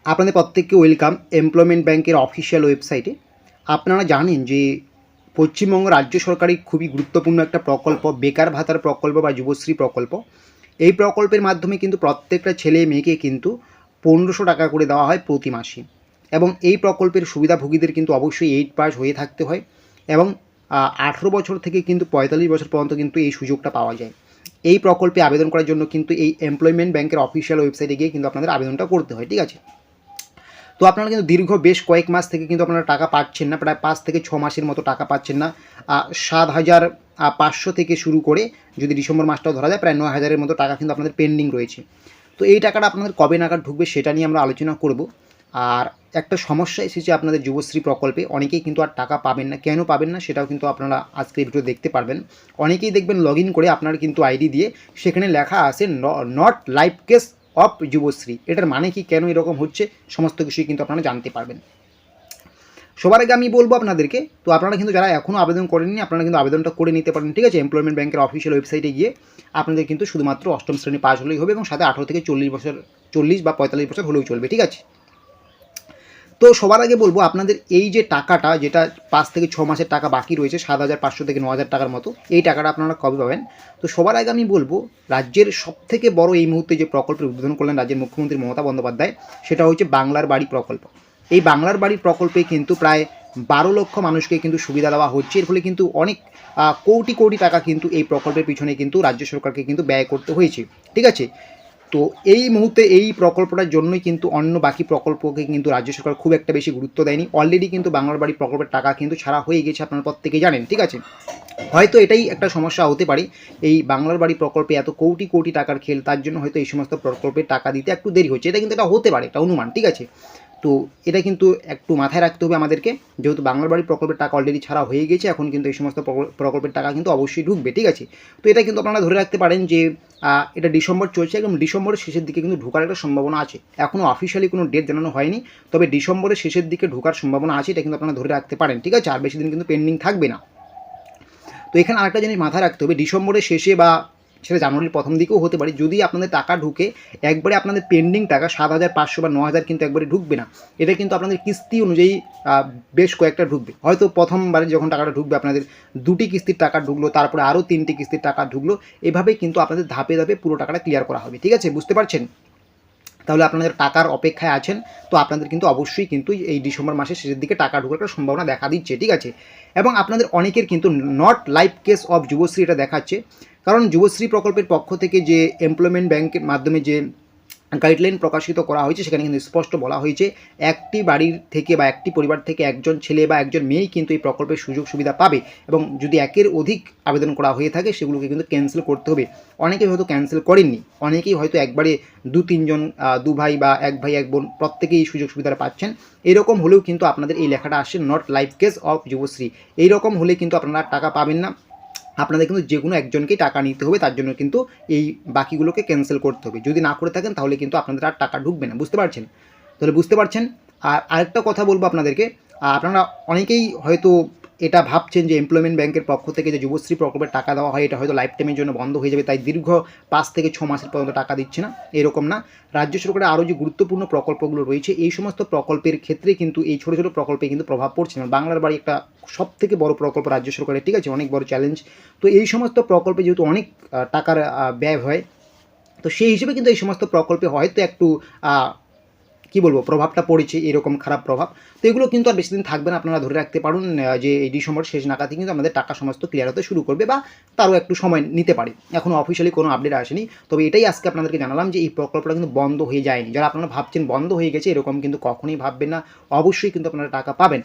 আপনাদের প্রত্যেককে welcome employment ব্যাংকের অফিসিয়াল ওয়েবসাইটে। আপনারা জানেন যে পশ্চিমবঙ্গ রাজ্য সরকারের খুবই গুরুত্বপূর্ণ একটা প্রকল্প বেকার ভাতার প্রকল্প বা যুবশ্রী প্রকল্প। এই প্রকল্পের মাধ্যমে কিন্তু প্রত্যেকটা ছেলে মেয়েকে কিন্তু 1500 টাকা করে দেওয়া হয় প্রতি মাসে। এবং এই প্রকল্পের সুবিধাভোগীদের কিন্তু অবশ্যই 8 পাস হয়ে থাকতে হয় এবং 18 বছর থেকে কিন্তু 45 বছর পর্যন্ত কিন্তু এই সুযোগটা পাওয়া যায়। এই প্রকল্পে আবেদন করার জন্য কিন্তু এই এমপ্লয়মেন্ট ব্যাংকের অফিসিয়াল ওয়েবসাইটে গিয়ে কিন্তু আপনাদের আবেদনটা করতে হয়, ঠিক আছে। তো আপনারা কিন্তু দীর্ঘ বেশ কয়েক মাস থেকে কিন্তু আপনারা টাকা পাচ্ছেন না, প্রায় 5 থেকে 6 মাসের মতো টাকা পাচ্ছেন না। 7,500 থেকে শুরু করে যদি ডিসেম্বর মাসটাও ধরা যায় প্রায় 9,000-এর মতো টাকা কিন্তু আপনাদের পেন্ডিং রয়েছে। তো এই টাকাটা আপনাদের কবে নাগাদ ঢুকবে সেটা নিয়ে আমরা আলোচনা করব। আর একটা সমস্যা এসেছে আপনাদের যুবশ্রী প্রকল্পে, অনেকেই কিন্তু আর টাকা পাবেন না। কেন পাবেন না সেটাও কিন্তু আপনারা আজকের ভিডিও দেখতে পারবেন। অনেকেই দেখবেন লগ ইন করে আপনার কিন্তু আইডি দিয়ে সেখানে লেখা আছে not live case of Yuvashree. এটার মানে কি, কেন এরকম হচ্ছে, সমস্ত কিছুই কিন্তু আপনারা জানতে পারবেন। সবার আগে আমি বলবো আপনাদেরকে, তো আপনারা কিন্তু যারা এখনও আবেদন করেননি আপনারা কিন্তু আবেদনটা করে নিতে পারেন, ঠিক আছে। এমপ্লয়মেন্ট ব্যাংকের অফিসিয়াল ওয়েবসাইটে গিয়ে আপনাদের কিন্তু শুধুমাত্র অষ্টম শ্রেণী পাস হলেই হবে এবং সাথে 18 থেকে 40 বা 45 বছর হলেও চলবে, ঠিক আছে। তো সবার আগে বলবো আপনাদের এই যে টাকাটা, যেটা 5 থেকে 6 মাসের টাকা বাকি রয়েছে 7,500 থেকে 9,000 টাকার মতো, এই টাকাটা আপনারা কবে পাবেন। তো সবার আগে আমি বলবো রাজ্যের সবথেকে বড় এই মুহূর্তে যে প্রকল্পের উদ্বোধন করলেন রাজ্যের মুখ্যমন্ত্রী মমতা বন্দ্যোপাধ্যায়, সেটা হচ্ছে বাংলার বাড়ি প্রকল্প। এই বাংলার বাড়ি প্রকল্পে কিন্তু প্রায় 12 লক্ষ মানুষকে কিন্তু সুবিধা দেওয়া হচ্ছে। এর ফলে কিন্তু অনেক কোটি কোটি টাকা কিন্তু এই প্রকল্পের পিছনে কিন্তু রাজ্য সরকারকে কিন্তু ব্যয় করতে হয়েছে, ঠিক আছে। তো এই মুহূর্তে এই প্রকল্পটার জন্যই কিন্তু অন্য বাকি প্রকল্পকে কিন্তু রাজ্য সরকার খুব একটা বেশি গুরুত্ব দেয়নি। অলরেডি কিন্তু বাংলার বাড়ি প্রকল্পের টাকা কিন্তু ছাড়া হয়ে গেছে, আপনারা প্রত্যেকেই জানেন, ঠিক আছে। হয়তো এটাই একটা সমস্যা হতে পারে, এই বাংলার বাড়ি প্রকল্পে এত কোটি কোটি টাকার খেল, তার জন্য হয়তো এই সমস্ত প্রকল্পের টাকা দিতে একটু দেরি হচ্ছে। এটা কিন্তু এটা হতে পারে, একটা অনুমান, ঠিক আছে। তো এটা কিন্তু একটু মাথায় রাখতে হবে আমাদেরকে, যেহেতু বাংলার বাড়ি প্রকল্পের টাকা অলরেডি ছাড়া হয়ে গেছে, এখন কিন্তু এই সমস্ত প্রকল্পের টাকা কিন্তু অবশ্যই ঢুকবে, ঠিক আছে। তো এটা কিন্তু আপনারা ধরে রাখতে পারেন যে এটা ডিসেম্বর চলছে, একদম ডিসেম্বরের শেষের দিকে কিন্তু ঢোকার একটা সম্ভাবনা আছে। এখনও অফিসিয়ালি কোনো ডেট জানানো হয়নি, তবে ডিসেম্বরের শেষের দিকে ঢোকার সম্ভাবনা আছে, এটা কিন্তু আপনারা ধরে রাখতে পারেন, ঠিক আছে। আর বেশি দিন কিন্তু পেন্ডিং থাকবে না। তো এখানে আরেকটা জিনিস মাথায় রাখতে হবে, ডিসেম্বরের শেষে বা সেটা জানুয়ারির প্রথম দিকেও হতে পারে, যদি আপনাদের টাকা ঢুকে একবারে আপনাদের পেন্ডিং টাকা 7,500 বা 9,000 কিন্তু একবারে ঢুকবে না। এটা কিন্তু আপনাদের কিস্তি অনুযায়ী বেশ কয়েকটা ঢুকবে। হয়তো প্রথমবারে যখন টাকাটা ঢুকবে আপনাদের 2টি কিস্তির টাকা ঢুকলো, তারপরে আরও 3টি কিস্তির টাকা ঢুকলো, এভাবে কিন্তু আপনাদের ধাপে ধাপে পুরো টাকাটা ক্লিয়ার করা হবে, ঠিক আছে, বুঝতে পারছেন। তাহলে আপনাদের টাকার অপেক্ষায় আছেন, তো আপনাদের কিন্তু অবশ্যই কিন্তু এই ডিসেম্বর মাসের শেষের দিকে টাকা ঢোকার একটা সম্ভাবনা দেখা দিচ্ছে, ঠিক আছে। এবং আপনাদের অনেকের কিন্তু not live case of Yuvashree এটা দেখাচ্ছে, কারণ যুবশ্রী প্রকল্পের পক্ষ থেকে যে এমপ্লয়মেন্ট ব্যাংকের মাধ্যমে যে গাইডলাইন প্রকাশিত করা হয়েছে সেখানে কিন্তু স্পষ্ট বলা হয়েছে একটি বাড়ির থেকে বা একটি পরিবার থেকে একজন ছেলে বা একজন মেয়েই কিন্তু এই প্রকল্পের সুযোগ সুবিধা পাবে, এবং যদি একের অধিক আবেদন করা হয়ে থাকে সেগুলোকে কিন্তু ক্যান্সেল করতে হবে। অনেকেই হয়তো ক্যান্সেল করেননি, অনেকেই হয়তো একবারে 2-3 জন, 2 ভাই বা 1 ভাই 1 বোন প্রত্যেকেই এই সুযোগ সুবিধাটা পাচ্ছেন। এরকম হলেও কিন্তু আপনাদের এই লেখাটা আসছে not live case of Yuvashree. এইরকম হলে কিন্তু আপনারা টাকা পাবেন না, আপনাদের কিন্তু যে কোনো একজনকেই টাকা নিতে হবে, তার জন্য কিন্তু এই বাকিগুলোকে ক্যান্সেল করতে হবে। যদি না করে থাকেন তাহলে কিন্তু আপনাদের আর টাকা ঢুকবে না, বুঝতে পারছেন। তাহলে বুঝতে পারছেন। আর আরেকটা কথা বলবো আপনাদেরকে, আপনারা অনেকেই হয়তো এটা ভাবছেন যে এমপ্লয়মেন্ট ব্যাংকের পক্ষ থেকে যে যুবশ্রী প্রকল্পের টাকা দেওয়া হয় এটা হয়তো লাইফ টাইমের জন্য বন্ধ হয়ে যাবে, তাই দীর্ঘ 5 থেকে 6 মাসের পর্যন্ত টাকা দিচ্ছে না, এরকম না। রাজ্য সরকারের আরও যে গুরুত্বপূর্ণ প্রকল্পগুলো রয়েছে এই সমস্ত প্রকল্পের ক্ষেত্রে কিন্তু এই ছোটো ছোটো প্রকল্পে কিন্তু প্রভাব পড়ছে না। বাংলার বাড়ি একটা সবথেকে বড় প্রকল্প রাজ্য সরকারের, ঠিক আছে, অনেক বড় চ্যালেঞ্জ। তো এই সমস্ত প্রকল্পে যেহেতু অনেক টাকার ব্যয় হয়, তো সেই হিসেবে কিন্তু এই সমস্ত প্রকল্পে হয়তো একটু কী বলবো প্রভাবটা পড়েছে, এরকম খারাপ প্রভাব। তো এগুলো কিন্তু আর বেশি দিন থাকবে না, আপনারা ধরে রাখতে পারুন যে এই ডিসেম্বর শেষ নাগাদই কিন্তু আমাদের টাকা সমস্ত ক্লিয়ার হতে শুরু করবে, বা তারও একটু সময় নিতে পারে। এখনও অফিসিয়ালি কোনো আপডেট আসেনি, তবে এটাই আজকে আপনাদেরকে জানালাম যে এই প্রকল্পটা কিন্তু বন্ধ হয়ে যায়নি। যারা আপনারা ভাবছেন বন্ধ হয়ে গেছে এরকম কিন্তু কখনোই ভাববেন না, অবশ্যই কিন্তু আপনারা টাকা পাবেন।